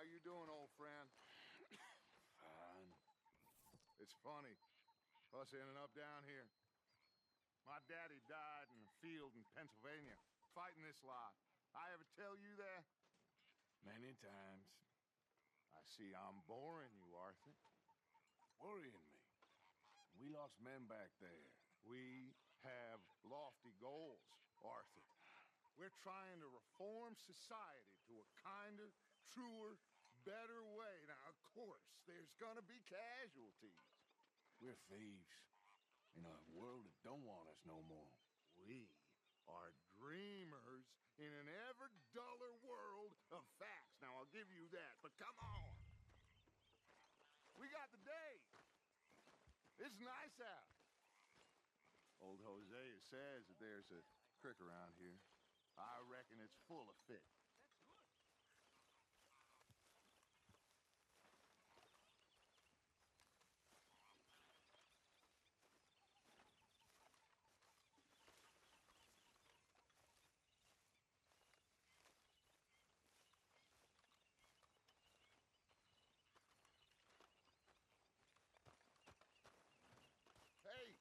you doing, old friend? Fine. It's funny, us ending up down here. My daddy died in a field in Pennsylvania, fighting this lot. I ever tell you that? Many times. I see I'm boring you, Arthur. Worrying me. We lost men back there. We have lofty goals, Arthur. We're trying to reform society to a kinder, truer, better way. Now, of course, there's gonna be casualties. We're thieves. In a world that don't want us no more. We are dreamers in an ever duller world of facts. Now, I'll give you that, but come on. We got the day. It's nice out. Old Hosea says that there's a creek around here. I reckon it's full of fish. Hey,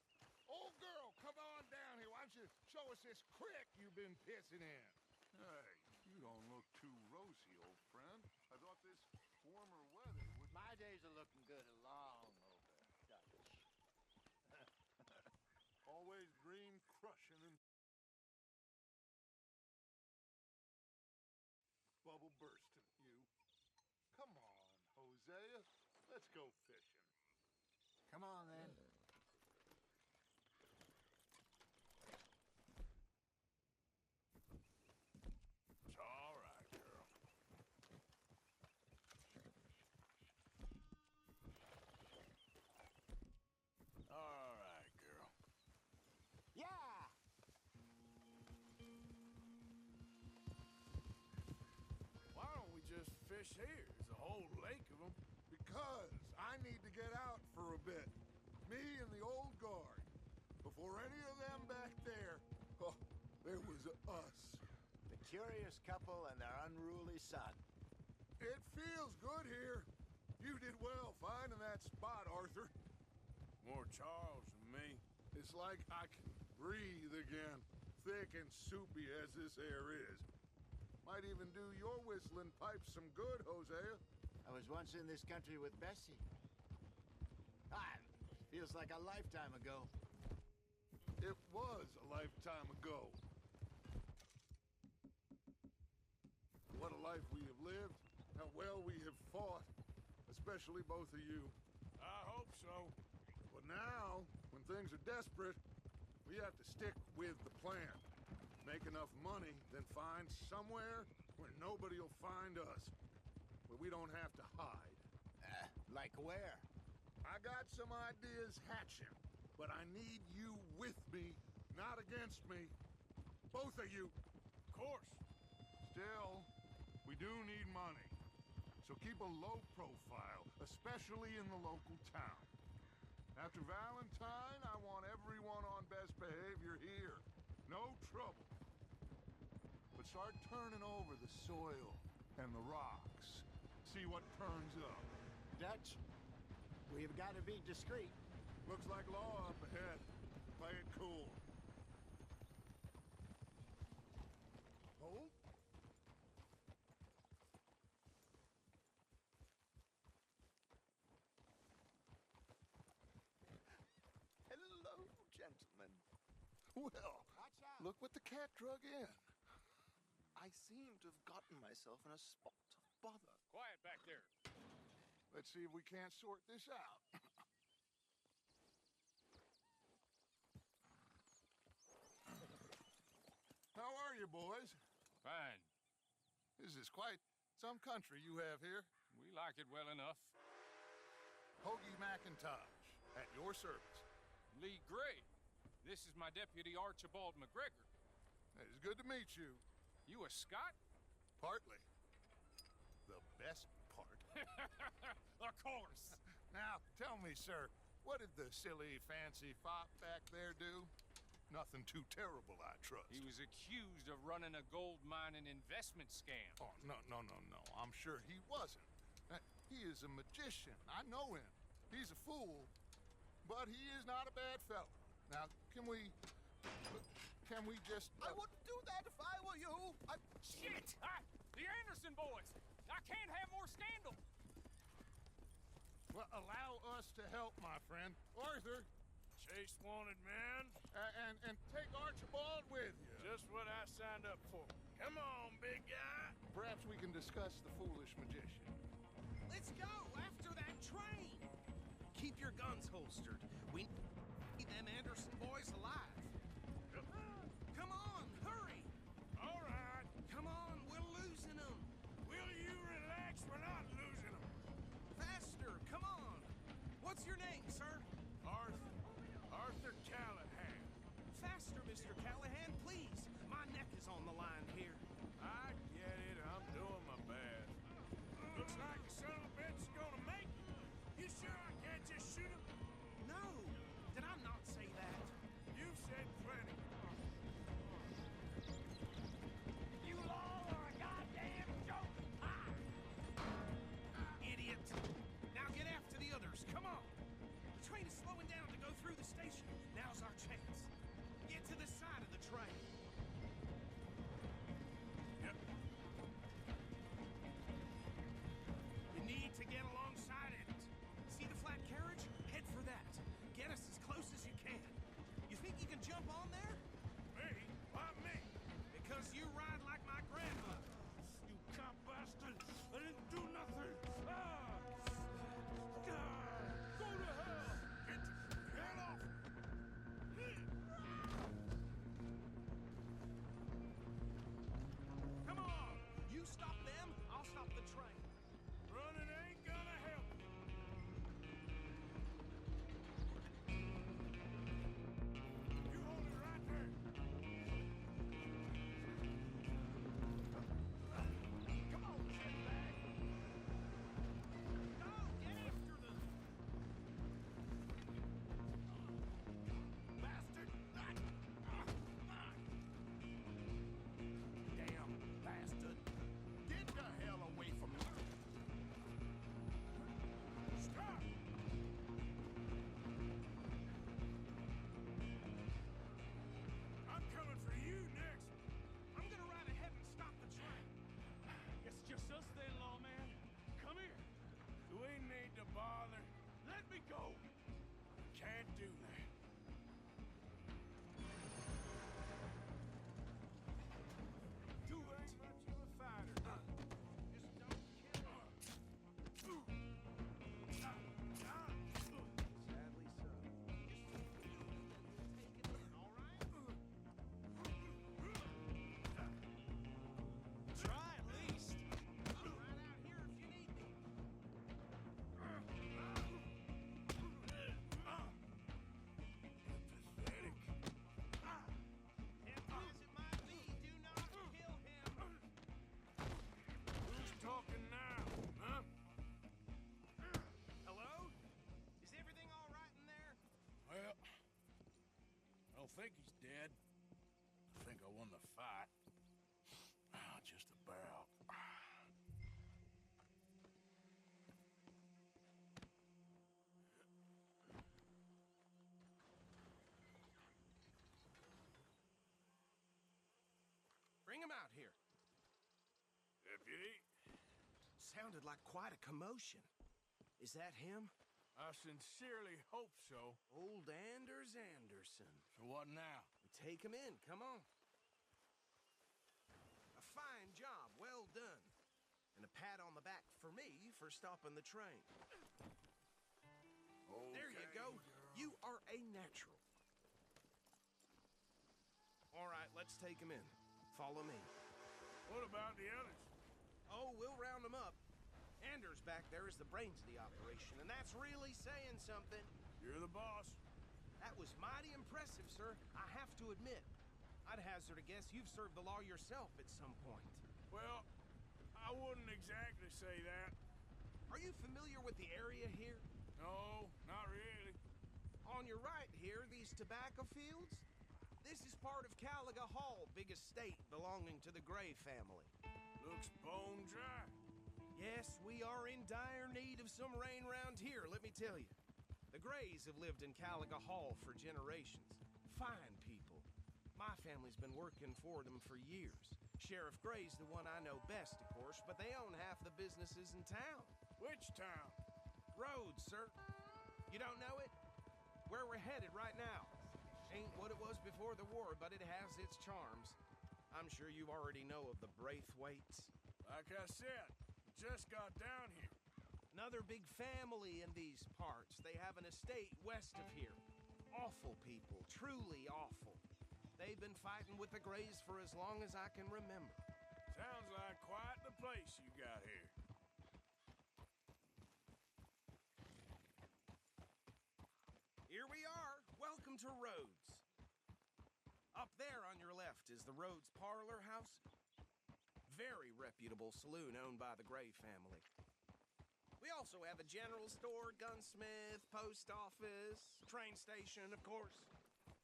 old girl, come on down here. Why don't you show us this creek you've been pissing in? Hey, you don't look too rosy, old friend. I thought this warmer weather would... My days are looking good along over Dutch. Always green crushing and... bubble bursting, you. Come on, Hosea. Let's go fishing. Come on, then. It's all right, girl. All right, girl. Yeah! Why don't we just fish here? There's a whole lake of them. Because I need to get out for a bit. Me and the old guard. Before any of them back there, oh, there was us. The curious couple and their unruly son. It feels good here. You did well finding that spot, Arthur. More Charles than me. It's like I can breathe again, thick and soupy as this air is. Might even do your whistling pipes some good, Hosea. I was once in this country with Bessie. Ah, feels like a lifetime ago. It was a lifetime ago. What a life we have lived, how well we have fought, especially both of you. I hope so. But now, when things are desperate, we have to stick with the plan. Make enough money, then find somewhere where nobody will find us. Where we don't have to hide. Like where? I got some ideas hatching, but I need you with me, not against me. Both of you. Of course. Still, we do need money. So keep a low profile, especially in the local town. After Valentine, I want everyone on best behavior here. No trouble. But start turning over the soil and the rocks. See what turns up. Dutch, we've got to be discreet. Looks like law up ahead. Play it cool. Hold. Hello, gentlemen. Well, Watch out. look what the cat drug in. I seem to have gotten myself in a spot of bother. Quiet back there. Let's see if we can't sort this out. How are you, boys? Fine. This is quite some country you have here. We like it well enough. Hoagie McIntosh, at your service. Lee Gray. This is my deputy Archibald McGregor. It's good to meet you. You a Scot? Partly. The best part. Of course. Now, tell me, sir, what did the silly, fancy fop back there do? Nothing too terrible, I trust. He was accused of running a gold mining investment scam. Oh, no. I'm sure he wasn't. He is a magician. I know him. He's a fool, but he is not a bad fellow. Now, can we just... I wouldn't do that if I were you. Shit! The Anderson boys! I can't have more scandal! Well, allow us to help, my friend. Arthur, Chase wanted man. and take Archibald with you. Just what I signed up for. Come on, big guy. Perhaps we can discuss the foolish magician. Let's go after that train. Keep your guns holstered. We need them Anderson boys alive. Come on, hurry. All right. Come on, we're losing them. Will you relax? We're not losing them. Faster, come on. What's your name, sir? Arthur Callahan. Faster, Mr. Callahan, please. My neck is on the line here. I get it. I'm doing my best. Looks like the son of a bitch is gonna make it. You sure I can't just shoot him? No, did I not say that? You've said plenty. You all are a goddamn joke. Idiot. Now get after the others. Come on. The train is slowing down to go through the station. Now's our chance. Get to the side of the train. Yep. You need to get alongside it. See the flat carriage? Head for that. Get us as close as you can. You think you can jump on there? Me? Why me? Because you ride like my grandmother. You cop bastard! I didn't do nothing! Go to hell! Get off! Come on! You stop them, I'll stop the train. Running ain't gonna help. You hold it right there. Come on, shitbag! Go, get after them! Bastard! Damn bastard! Get the hell away from me. Stop! I'm coming for you next. I'm gonna ride ahead and stop the train. It's just us then, lawman. Come here. We need to bother. Let me go. Can't do that. You ain't much of a fighter. Just don't kill me. Sadly so. Just take it in, all right? Try at least. I'll ride out here if you need me. Pathetic. Tempting as it might be, do not kill him. Who's talking now, huh? Hello? Is everything all right in there? Well, I don't think he's dead. I think I won the fight. Just about. Bring him out here. Deputy, Sounded like quite a commotion. Is that him? I sincerely hope so. Old Anders Anderson. So what now? Take him in, come on. A fine job, well done. And a pat on the back for me for stopping the train. There you go. You are a natural. All right, let's take him in. Follow me. What about the others? Oh, we'll round them up. Anders back there is the brains of the operation, and that's really saying something. You're the boss. That was mighty impressive, sir. I have to admit. I'd hazard a guess you've served the law yourself at some point. Well, I wouldn't exactly say that. Are you familiar with the area here? No, not really. On your right here, these tobacco fields? This is part of Caliga Hall, big estate belonging to the Gray family. Looks bone dry. Yes, we are in dire need of some rain round here, let me tell you. The Grays have lived in Caliga Hall for generations. Fine people. My family's been working for them for years. Sheriff Gray's the one I know best, of course, but they own half the businesses in town. Which town? Rhodes, sir. You don't know it? Where we're headed right now. Ain't what it was before the war, but it has its charms. I'm sure you already know of the Braithwaites. Like I said, just got down here. Another big family in these parts. They have an estate west of here. Awful people, truly awful. They've been fighting with the Grays for as long as I can remember. Sounds like quite the place you got here. Here we are. Welcome to Rhodes. Up there on your left is the Rhodes Parlor House. Very reputable saloon owned by the Gray family. We also have a general store, gunsmith, post office, train station, of course.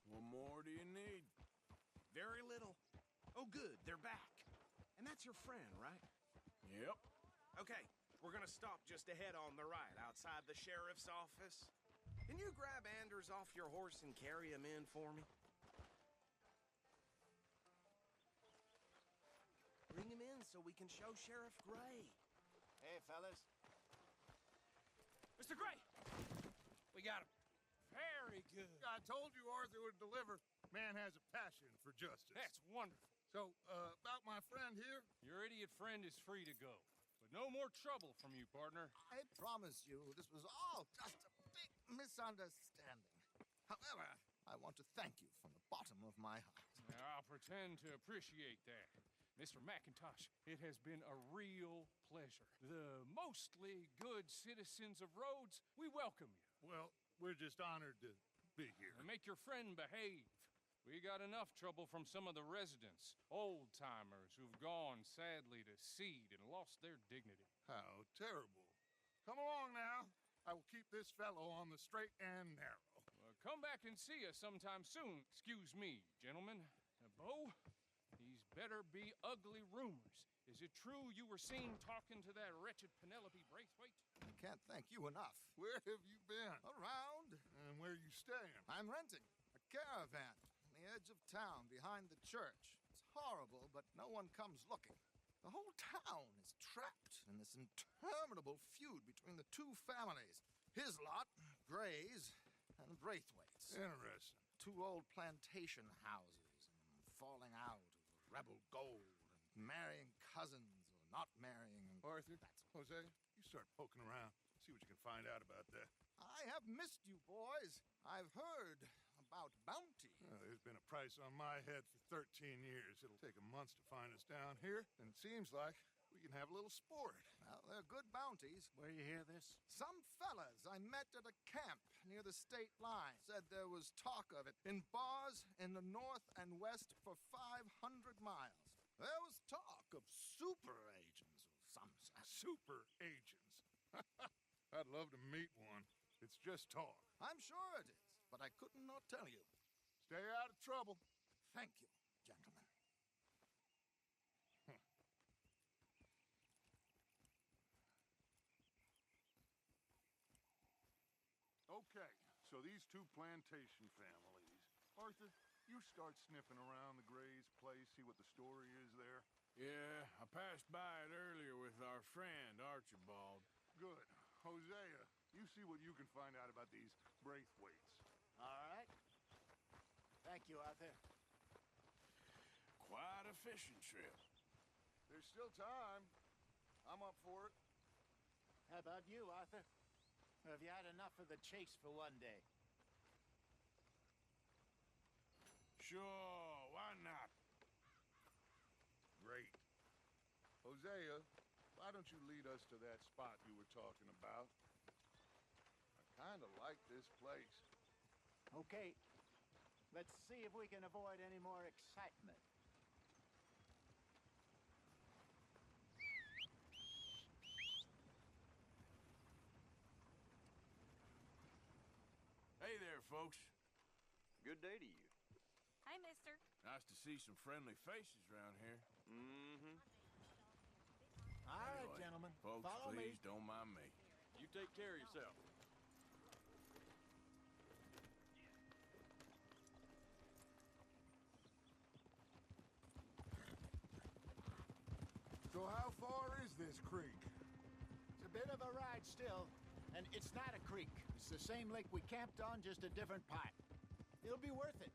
What more do you need? Very little. Oh, good, they're back. And that's your friend, right? Yep. Okay, we're gonna stop just ahead on the right, outside the sheriff's office. Can you grab Anders off your horse and carry him in for me? Bring him in so we can show Sheriff Gray. Hey, fellas. Mr. Gray! We got him. Very good. I told you Arthur would deliver. Man has a passion for justice. That's wonderful. So, about my friend here, Your idiot friend is free to go. But no more trouble from you, partner. I promise you, this was all just a big misunderstanding. However, I want to thank you from the bottom of my heart. Now, I'll pretend to appreciate that. Mr. McIntosh, it has been a real pleasure. The mostly good citizens of Rhodes, we welcome you. well, we're just honored to be here. And make your friend behave. We got enough trouble from some of the residents, old-timers who've gone, sadly, to seed and lost their dignity. How terrible. Come along now. I will keep this fellow on the straight and narrow. Come back and see us sometime soon. Excuse me, gentlemen. Bo, these better be ugly rumors. Is it true you were seen talking to that wretched Penelope Braithwaite? I can't thank you enough. Where have you been? Around, And where are you staying? I'm renting a caravan on the edge of town behind the church. It's horrible, but no one comes looking. The whole town is trapped in this interminable feud between the two families. His lot, Grays, and Braithwaite's. Interesting. Two old plantation houses, and falling out over rebel gold, and marrying cousins or not marrying. And Arthur, Jose, you start poking around. See what you can find out about that. I have missed you, boys. I've heard about bounty. Well, there's been a price on my head for 13 years. It'll take a month to find us down here, and it seems like we can have a little sport. Well, they're good bounties. Where you hear this? Some fellas I met at a camp near the state line said there was talk of it in bars in the north and west for 500 miles. There was talk of super agents of some sort. Super agents. I'd love to meet one. It's just talk. I'm sure it is, but I could not tell you. Stay out of trouble. Thank you, gentlemen. Okay, so these two plantation families. Arthur, you start sniffing around the Gray's place, see what the story is there. Yeah, I passed by it earlier with our friend, Archibald. Good. Hosea, you see what you can find out about these Braithwaites. All right. Thank you, Arthur. Quite a fishing trip. There's still time. I'm up for it. How about you, Arthur? Or have you had enough of the chase for one day? Sure, why not? Great. Hosea, why don't you lead us to that spot you were talking about? I kind of like this place. Okay. Let's see if we can avoid any more excitement. Hey there, folks. Good day to you. Hi, mister. Nice to see some friendly faces around here. Mm-hmm. All right, Anyway, gentlemen. Folks, Follow please me. don't mind me. You take care of yourself. So how far is this creek? It's a bit of a ride still, and it's not a creek. It's the same lake we camped on, just a different pipe. It'll be worth it.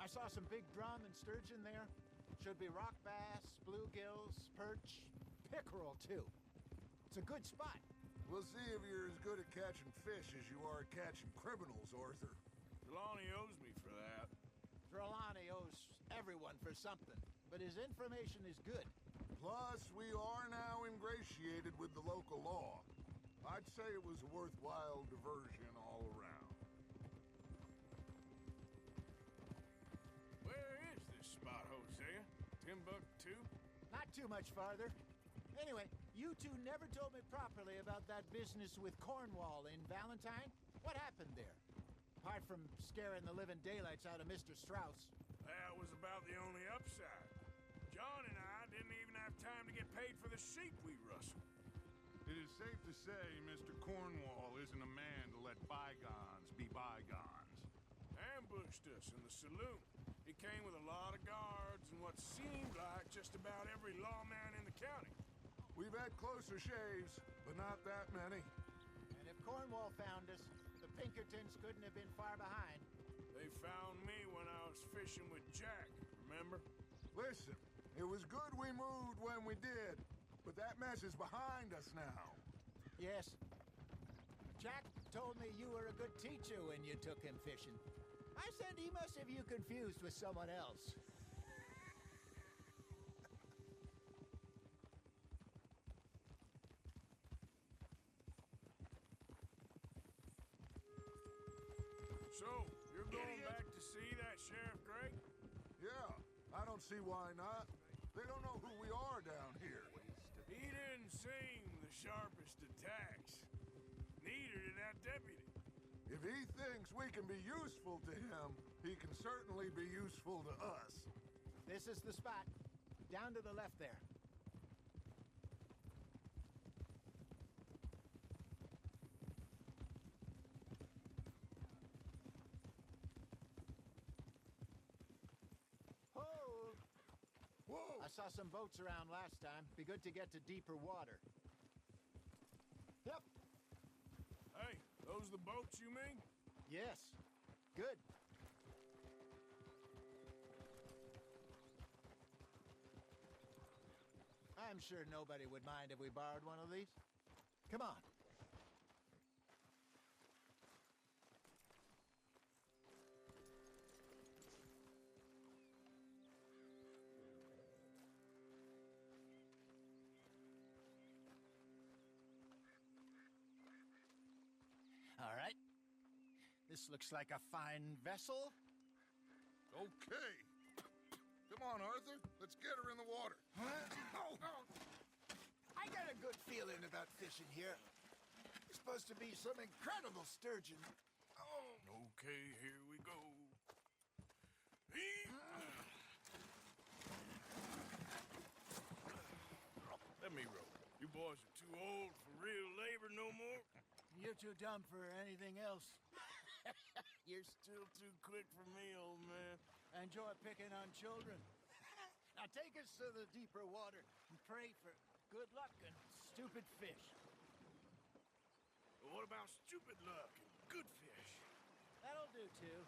I saw some big drum and sturgeon there. Should be rock bass, bluegills, perch, pickerel too. It's a good spot. We'll see if you're as good at catching fish as you are at catching criminals, Arthur. Trelawney owes me for that. Trelawney owes everyone for something, but his information is good. Plus, we are now ingratiated with the local law. I'd say it was a worthwhile diversion all around. Where is this spot, Hosea? Timbuktu? Not too much farther. Anyway, you two never told me properly about that business with Cornwall in Valentine. What happened there? Apart from scaring the living daylights out of Mr. Strauss. That was about the only upside. John and I didn't even have time to get paid for the sheep we rustled. It is safe to say Mr. Cornwall isn't a man to let bygones be bygones. Ambushed us in the saloon. He came with a lot of guards and what seemed like just about every lawman in the county. We've had closer shaves, but not that many. And if Cornwall found us, the Pinkertons couldn't have been far behind. They found me when I was fishing with Jack, remember? Listen, it was good we moved when we did, but that mess is behind us now. Yes. Jack told me you were a good teacher when you took him fishing. I said he must have you confused with someone else. So, you're going back to see that Sheriff Gray? Yeah, I don't see why not. They don't know who we are down here. He didn't seem the sharpest of tacks. Neither did that deputy. If he thinks we can be useful to him, he can certainly be useful to us. This is the spot. Down to the left there. Hold! Whoa! I saw some boats around last time. Be good to get to deeper water. Yep. Hey, those the boats you mean? Yes. Good. I'm sure nobody would mind if we borrowed one of these. Come on. All right. This looks like a fine vessel. Okay. Come on, Arthur. Let's get her in the water. I got a good feeling about fishing here. There's supposed to be some incredible sturgeon. Okay, here we go. Let me row. You boys are too old for real labor no more. You're too dumb for anything else. You're still too quick for me, old man. I enjoy picking on children. Now take us to the deeper water and pray for good luck and stupid fish. What about stupid luck and good fish? That'll do too.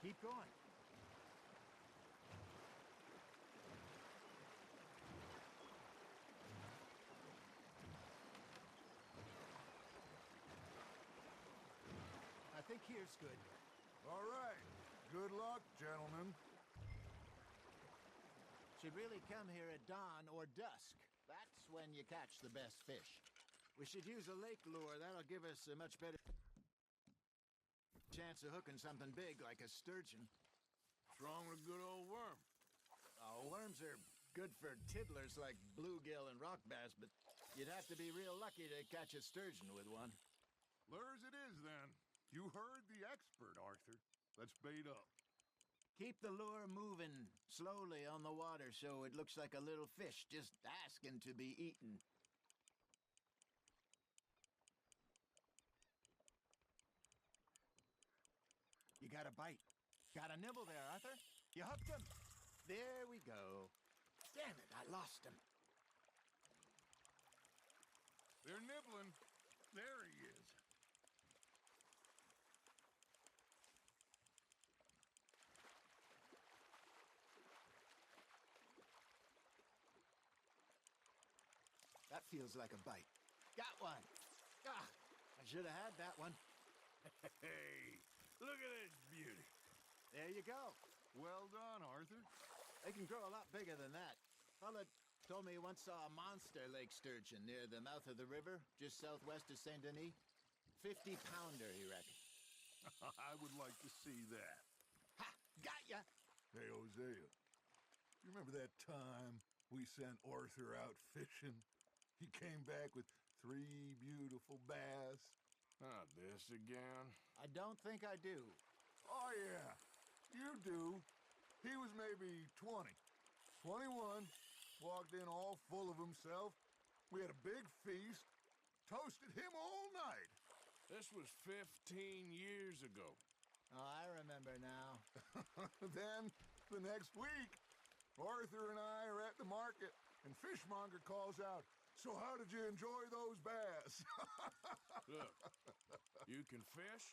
Keep going. I think here's good. All right. Good luck, gentlemen. Should really come here at dawn or dusk. That's when you catch the best fish. We should use a lake lure. That'll give us a much better chance of hooking something big like a sturgeon. What's wrong with a good old worm? Oh, worms are good for tiddlers like bluegill and rock bass, but you'd have to be real lucky to catch a sturgeon with one. Lures it is, then. You heard the expert, Arthur. Let's bait up. Keep the lure moving slowly on the water so it looks like a little fish just asking to be eaten. You got a bite. Got a nibble there, Arthur. You hooked him. There we go. Damn it, I lost him. They're nibbling. There he is. That feels like a bite. Got one. Ah, I should have had that one. Hey, look at this beauty. There you go. Well done, Arthur. They can grow a lot bigger than that. Fella told me he once saw a monster lake sturgeon near the mouth of the river, just southwest of Saint Denis. 50-pounder, he reckoned. I would like to see that. Ha! Got ya! Hey, Hosea, you remember that time we sent Arthur out fishing? He came back with 3 beautiful bass. Not this again. I don't think I do. Oh, yeah, you do. He was maybe 20, 21, walked in all full of himself. We had a big feast, toasted him all night. This was 15 years ago. Oh, I remember now. Then, the next week, Arthur and I are at the market, and Fishmonger calls out, "So how did you enjoy those bass?" Look, you can fish,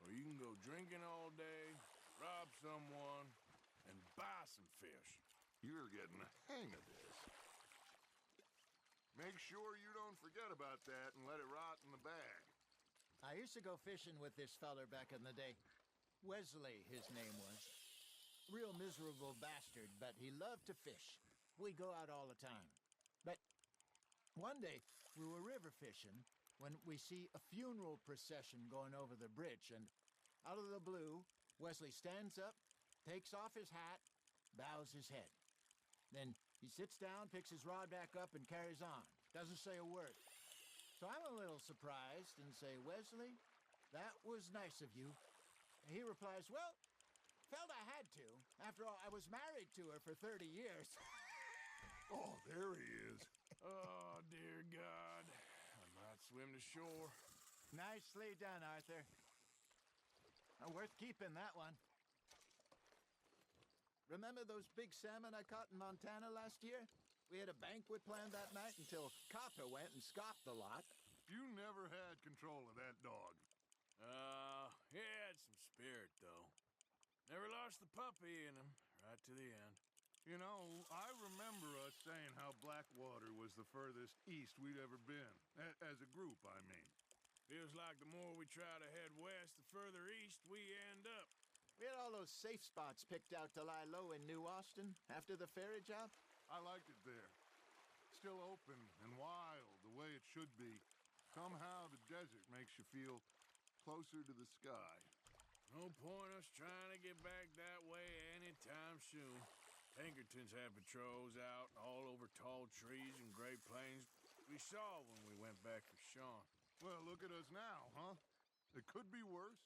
or you can go drinking all day, rob someone, and buy some fish. You're getting the hang of this. Make sure you don't forget about that and let it rot in the bag. I used to go fishing with this feller back in the day. Wesley, his name was. Real miserable bastard, but he loved to fish. We'd go out all the time. But one day, we were river fishing when we see a funeral procession going over the bridge, and out of the blue, Wesley stands up, takes off his hat, bows his head. Then he sits down, picks his rod back up, and carries on. Doesn't say a word. So I'm a little surprised and say, "Wesley, that was nice of you." And he replies, "Well, felt I had to. After all, I was married to her for 30 years. Oh, there he is. Oh, dear God. I might swim to shore. Nicely done, Arthur. Worth keeping, that one. Remember those big salmon I caught in Montana last year? We had a banquet planned that night until Copper went and scoffed a lot. You never had control of that dog. He had some spirit, though. Never lost the puppy in him, right to the end. You know, I remember us saying how Blackwater was the furthest east we'd ever been. As a group, I mean. Feels like the more we try to head west, the further east we end up. We had all those safe spots picked out to lie low in New Austin after the ferry job. I liked it there. Still open and wild, the way it should be. Somehow the desert makes you feel closer to the sky. No point us trying to get back that way anytime soon. Pinkertons had patrols out all over tall trees and Great Plains. We saw when we went back for Sean. Well, look at us now, huh? It could be worse.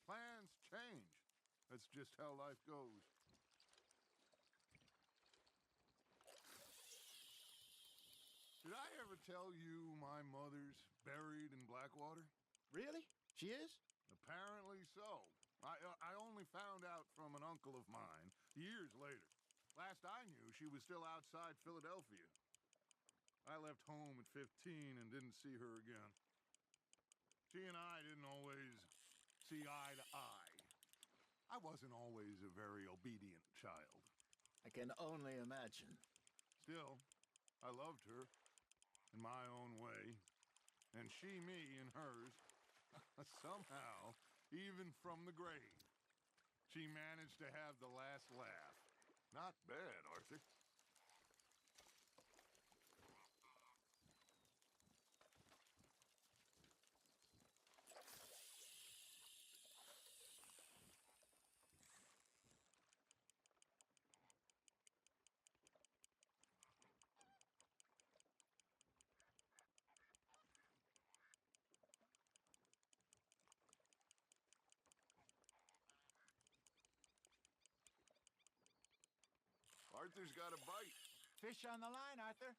Plans change. That's just how life goes. Did I ever tell you my mother's buried in Blackwater? Really? She is? Apparently so. I only found out from an uncle of mine years later. Last I knew, she was still outside Philadelphia. I left home at 15 and didn't see her again. She and I didn't always see eye to eye. I wasn't always a very obedient child. I can only imagine. Still, I loved her in my own way, and she me in hers. Somehow, even from the grave, she managed to have the last laugh. Not bad, Arthur. Arthur's got a bite. Fish on the line, Arthur.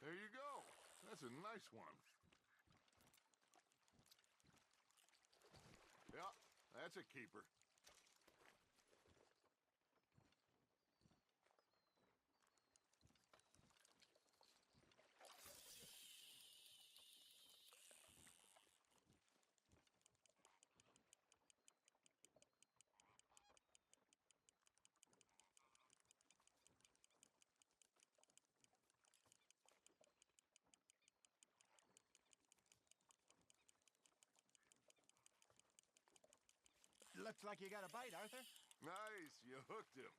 There you go. That's a nice one. Yeah, that's a keeper. Looks like you got a bite, Arthur. Nice, you hooked him.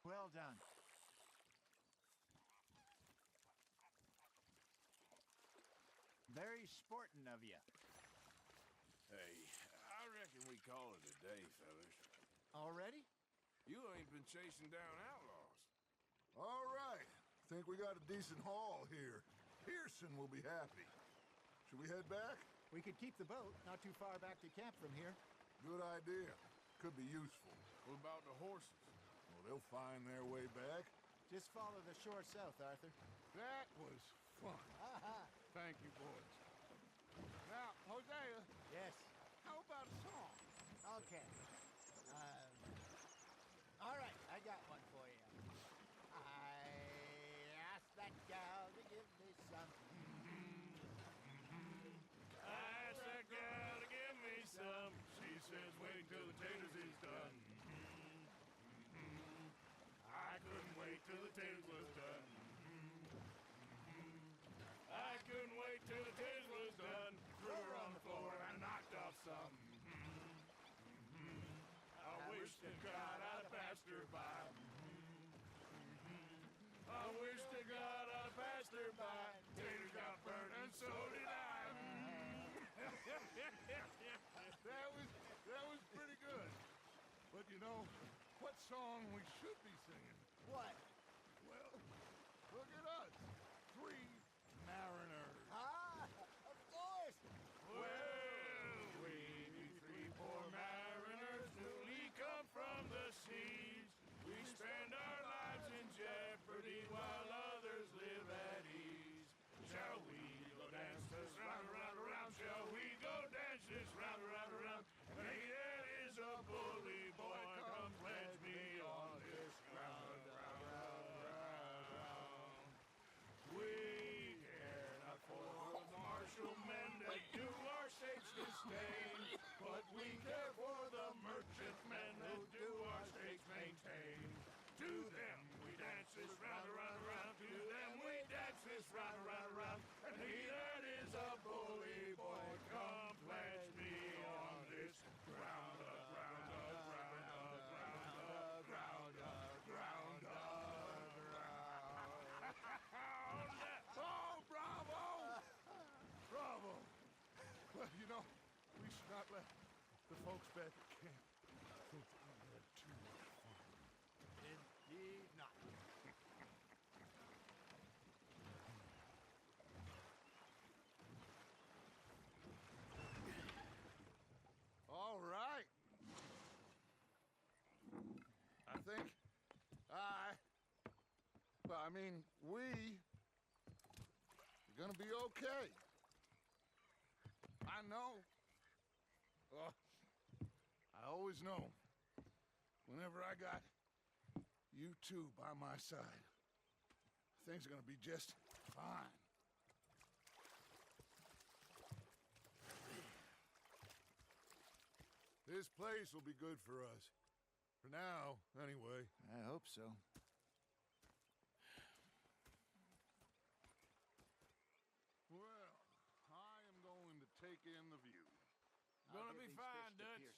Well done. Very sporting of you. Hey, I reckon we call it a day, fellas. Already? You ain't been chasing down outlaws. All right. Think we got a decent haul here. Pearson will be happy. Should we head back? We could keep the boat not too far back to camp from here. Good idea. Could be useful. What about the horses? Well, they'll find their way back. Just follow the shore south, Arthur. That was fun. Thank you, boys. Now, Hosea, Yes. how about a song? Okay. All right, I got one for you. I asked that gal to give me some. I asked that gal to give me some. She says, wait till the taters is done. I couldn't wait till the taters was done. I couldn't wait till the taters was done. Threw her on the floor and I knocked off some. I wish to God I'd passed her by. I wish to God I'd passed her by. Taters got burned and so did I. That was pretty good. But you know, what song we should be singing? What? Well, look at us. 3 mariners. Of course. Well, we three poor mariners newly come from the seas. We spend our lives in jeopardy while others live at ease. Shall we go dance this round, around, around? Shall we go dance this round, around, around? Hey, that is a bully boy. Come pledge me on this ground, round, round, round. We care not for the martial men that do our state's disdain, but we care for the merchant men who do our state's maintain. To them we dance this round, around, around. To them we dance this round, around, around. And he that is a bully boy, come pledge me on this ground, ground, ground, ground, ground, ground, ground. Oh, bravo! Bravo! Well, you know, we should not let the folks back at camp think that we had too much fun. Indeed not. All right. I think I mean, we are gonna be okay. I know. I always know. Whenever I got you two by my side, things are gonna be just fine. This place will be good for us. For now, anyway. I hope so. Gonna be fine, Dutch.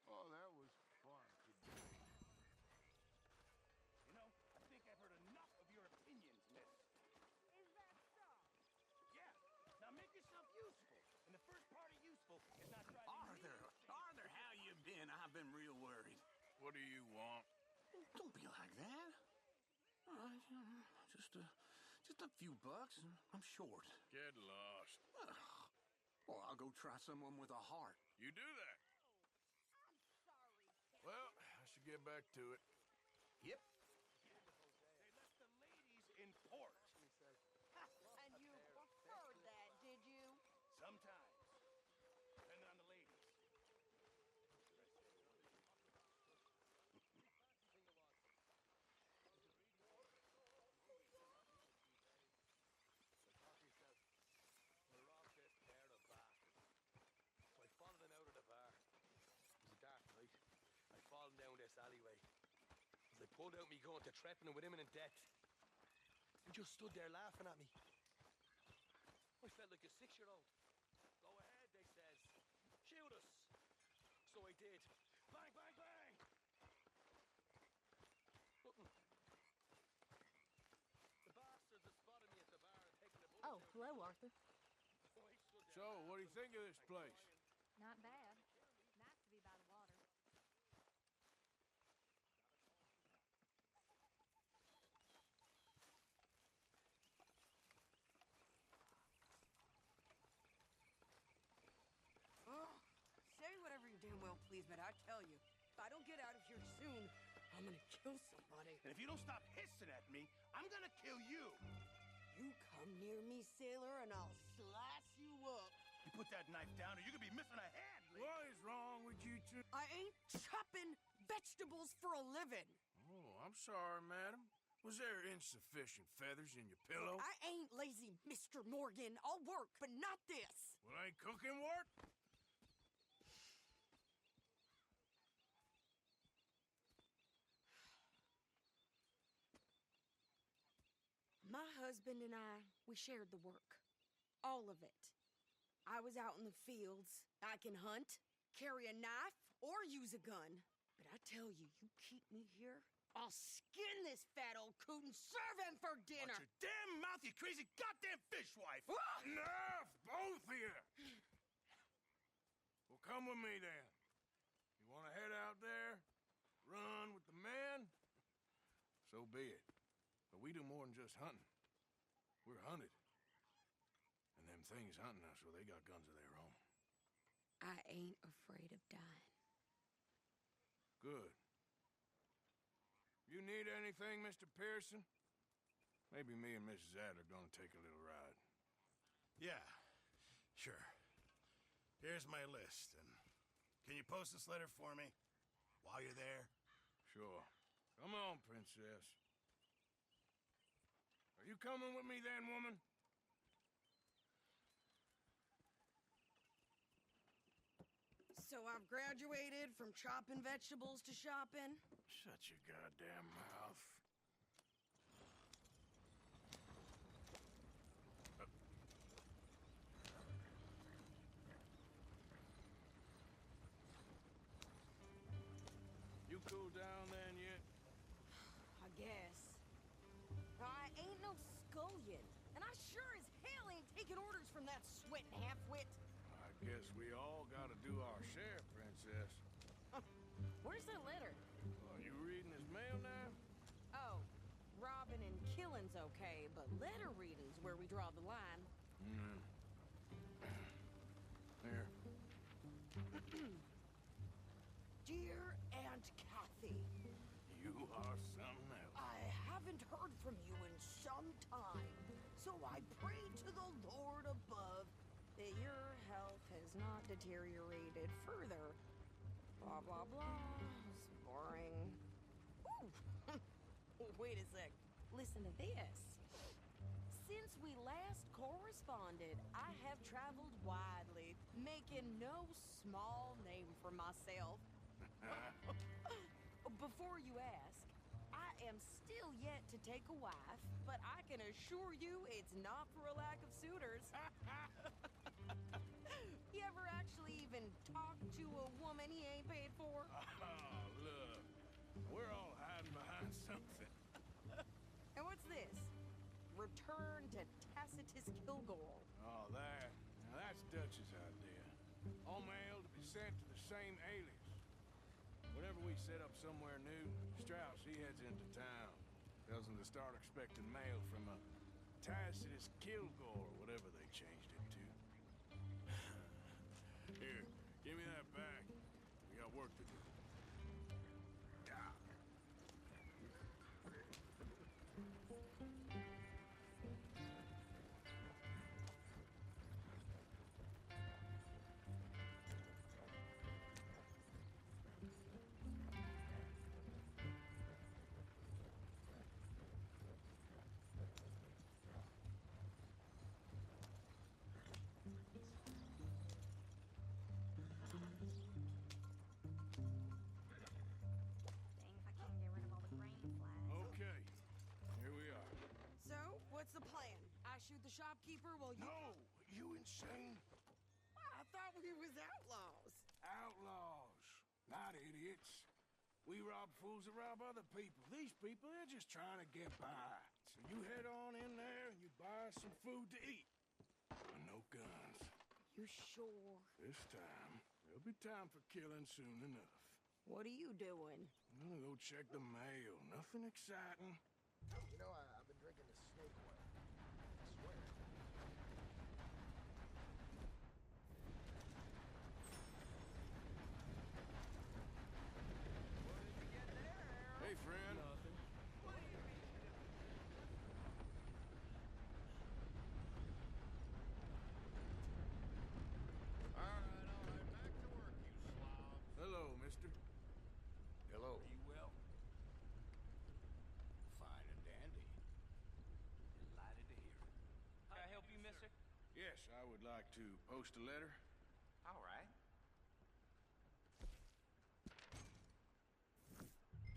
Oh, that was fun today. You know, I think I've heard enough of your opinions, miss. Is that so? Yeah. Now make yourself useful. And the first part of useful is not driving Arthur, how you been? I've been real worried. What do you want? Don't be like that. Just a few bucks, and I'm short. Get lost. Well, I'll go try someone with a heart. You do that. I'm sorry, Ted. Well, I should get back to it. Yep. They left the ladies in port. And you preferred that, did you? Sometimes. Depending on the ladies. So I followed him out of the bar. It was a dark night. I followed him down this alleyway. As I pulled out me gun to threaten him with imminent death. He just stood there laughing at me. I felt like a 6-year-old. Go ahead, they says. Shoot us. So I did. Bang, bang, bang! Nothing. The bastards had spotted me at the bar and taken the bullet. Oh, hello, Arthur. So I stood there. So, what do you think of this place? Not bad. Nice to be by the water. Oh, say whatever you damn well please, but I tell you, if I don't get out of here soon, I'm gonna kill somebody. And if you don't stop hissing at me, I'm gonna kill you. You come near me, sailor, and I'll slice you up. You put that knife down or you're gonna be missing a hand, lady. What is wrong with you two? I ain't chopping vegetables for a living. Oh, I'm sorry, madam. Was there insufficient feathers in your pillow? I ain't lazy, Mr. Morgan. I'll work, but not this. Well, ain't cooking work? My husband and I, we shared the work. All of it. I was out in the fields. I can hunt, carry a knife, or use a gun. But I tell you, you keep me here, I'll skin this fat old coot and serve him for dinner. Watch your damn mouth, you crazy goddamn fishwife! Enough, both of you! Well, come with me then. You want to head out there, run with the men? So be it. But we do more than just hunting. We're hunted. And them things hunting us, well, they got guns of their own. I ain't afraid of dying. Good. You need anything, Mr. Pearson? Maybe me and Mrs. Adler are gonna take a little ride. Yeah, sure. Here's my list, and can you post this letter for me while you're there? Sure. Come on, princess. Are you coming with me then, woman? So I've graduated from chopping vegetables to shopping. Shut your goddamn mouth. You cool down then yet? I guess. I ain't no scullion, and I sure as hell ain't taking orders from that sweating half-wit. I guess we all gotta do our share, princess. Where's that letter? Are you reading his mail now? Oh, robbing and killing's okay, but letter reading's where we draw the line. Here. Dear Aunt Kathy, You are something else. I haven't heard from you in some time, so I pray to the Lord above that your health has not deteriorated further. Blah, blah, blah. It's boring. Ooh! Wait a sec. Listen to this. Since we last corresponded, I have traveled widely, making no small name for myself. Before you ask, I am still yet to take a wife, but I can assure you it's not for a lack of suitors. Yeah, ever actually even talk to a woman he ain't paid for? Oh, look. We're all hiding behind something. And what's this? Return to Tacitus Kilgore. Oh, that. Now, that's Dutch's idea. All mail to be sent to the same alias. Whenever we set up somewhere new, Strauss, he heads into town. Tells them to start expecting mail from a Tacitus Kilgore, whatever they changed it to. Here, give me that back. We got work to do. What's the plan? I shoot the shopkeeper while you... No! You insane? I thought we was outlaws. Outlaws, not idiots. We rob fools that rob other people. These people, they're just trying to get by. So you head on in there and you buy some food to eat. And no guns. You sure? This time, there'll be time for killing soon enough. What are you doing? I'm gonna go check the mail. Nothing exciting. You know, I've been drinking this snake oil. I swear. Hey, friend. Nothing. All right. Back to work, you slob. Hello, mister. Hello. Are you well? Fine and dandy. Delighted to hear it. Can I help you, mister? Yes, I would like to post a letter. All right.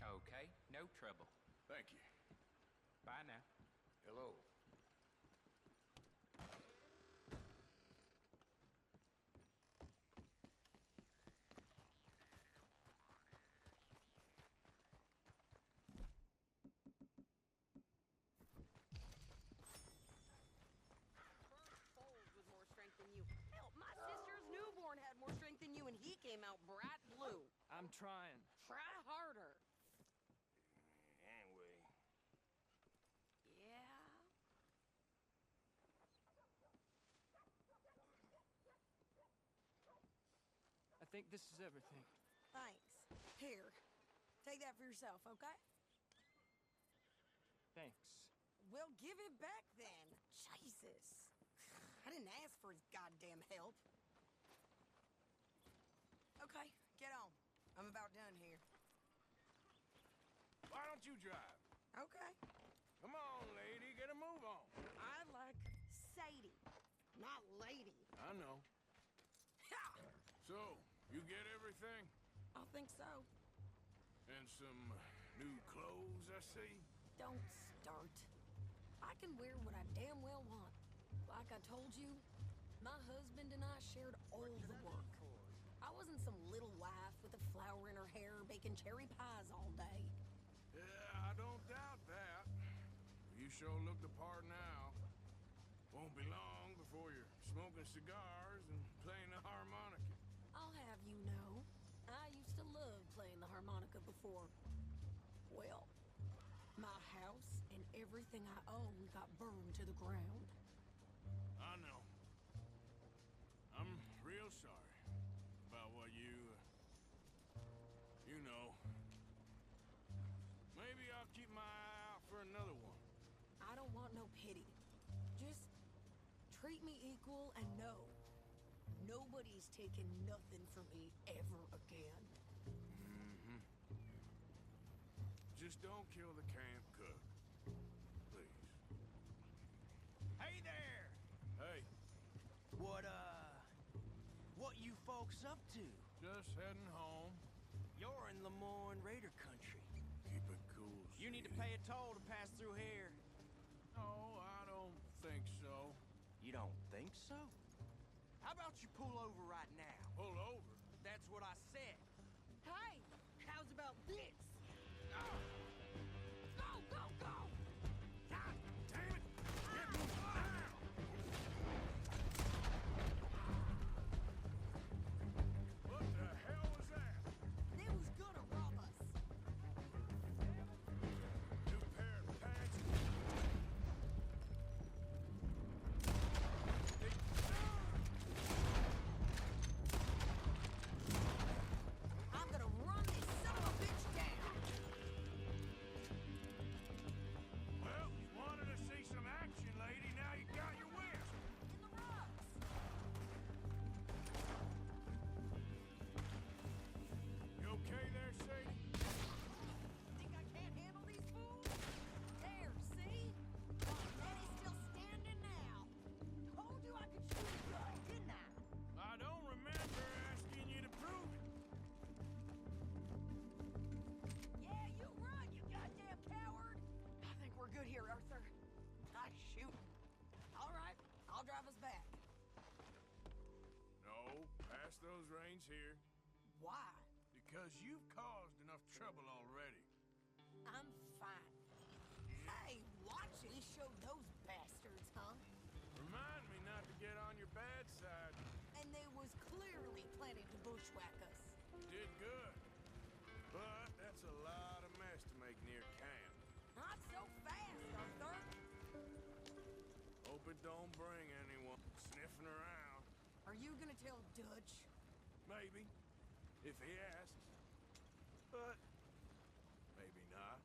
Okay, no trouble. Thank you. Bye now. Hello. Foals with more strength than you. Hell, my sister's newborn had more strength than you, and he came out bright blue. I'm trying. Try harder. Anyway. Yeah. I think this is everything. Thanks. Here, take that for yourself, okay? Thanks. Well, give it back then. Jesus. I didn't ask for his goddamn help. Okay, get on. I'm about done here. Why don't you drive? Okay. Come on, lady, get a move on. I like Sadie, not lady. I know. Ha! So, you get everything? I think so. And some new clothes, I see? Don't start. I can wear what I damn well want. Like I told you, my husband and I shared all the work. I wasn't some little wife with a flower in her hair baking cherry pies all day. Yeah, I don't doubt that. You sure look the part now. Won't be long before you're smoking cigars and playing the harmonica. I'll have you know, I used to love playing the harmonica before. Well, my house and everything I own got burned to the ground. I know. I'm real sorry about what you know. Maybe I'll keep my eye out for another one. I don't want no pity. Just treat me equal and know nobody's taking nothing from me ever again. Mm-hmm. Just don't kill the camp cook. Please. Hey there! Hey, What you folks up to? just heading home. You're in Lemoyne Raider country. Keep it cool, You need to sweetie. pay a toll to pass through here. No, I don't think so. You don't think so? How about you pull over right now? Pull over? That's what I said. Hey, how's about this? Go, go, go! God damn it! Get me down! What the hell was that? They was gonna rob us. New pair of pants? I'm gonna run this son of a bitch down. Well, you wanted to see some action, lady. Now you got your wish. In the rocks. You okay there, Sadie? Think I can't handle these fools? There, see? And he's still standing now. Told you I could shoot a gun, didn't I? I don't remember asking you to prove it. Yeah, you run, you goddamn coward! I think we're good here, Arthur. Nice shooting. All right, I'll drive us back. No, pass those reins here. Why? Because you've caused enough trouble already. I'm fine. Hey, watch it. We showed those bastards, huh? Remind me not to get on your bad side. And they was clearly planning to bushwhack us. Did good. But that's a lot of mess to make near camp. Not so fast, Arthur. Hope it don't bring anyone sniffing around. Are you gonna tell Dutch? Maybe, if he asks. But maybe not.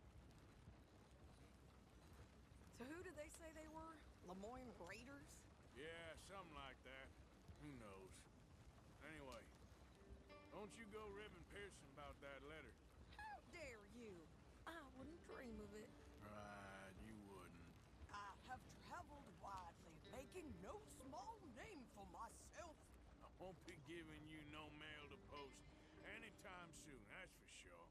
So who did they say they were? Lemoyne Raiders? Yeah, something like that. Who knows? Anyway, don't you go ribbing Pearson about that letter. How dare you? I wouldn't dream of it. Right, you wouldn't. I have traveled widely, making no small name for myself. I won't be giving you no mail to post anytime soon, that's for sure.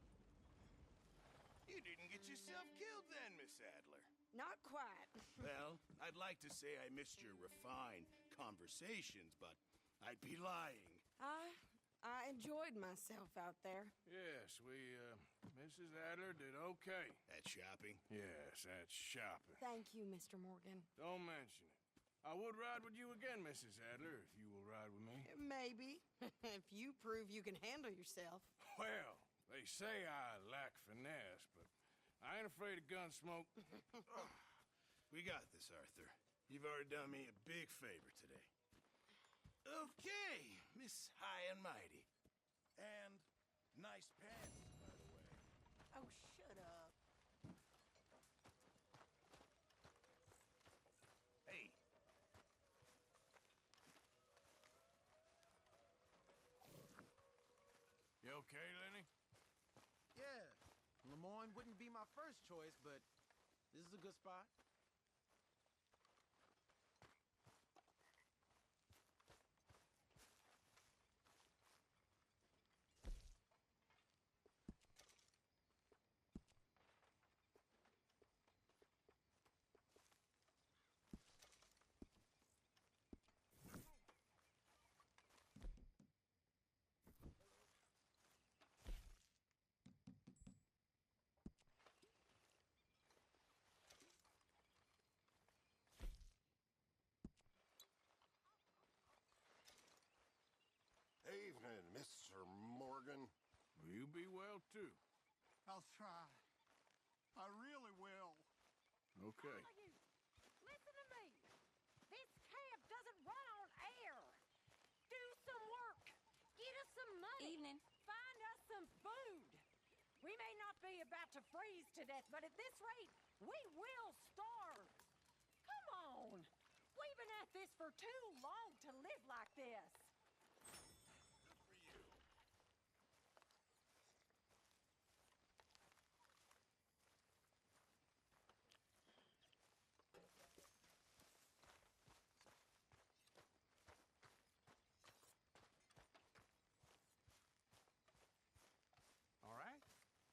You didn't get yourself killed then, Miss Adler. Not quite. Well, I'd like to say I missed your refined conversations, but I'd be lying. I enjoyed myself out there. Yes, Mrs. Adler did okay. At shopping? Yes, that's shopping. Thank you, Mr. Morgan. Don't mention it. I would ride with you again, Mrs. Adler, if you will ride with me. Maybe. If you prove you can handle yourself. Well, they say I lack finesse, but I ain't afraid of gun smoke. We got this, Arthur. You've already done me a big favor today. Okay, Miss High and Mighty. And nice pants, by the way. Oh, shut up. Hey. You okay, Lenny? Yeah, Lemoyne wouldn't be my first choice, but this is a good spot. Evening, Mr. Morgan. Will you be well, too? I'll try. I really will. Okay. All of you, listen to me. This camp doesn't run on air. Do some work. Get us some money. Evening. Find us some food. We may not be about to freeze to death, but at this rate, we will starve. Come on. We've been at this for too long to live like this.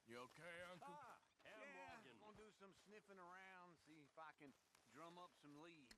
You okay, Uncle? Yeah, I'm gonna do some sniffing around, see if I can drum up some leads.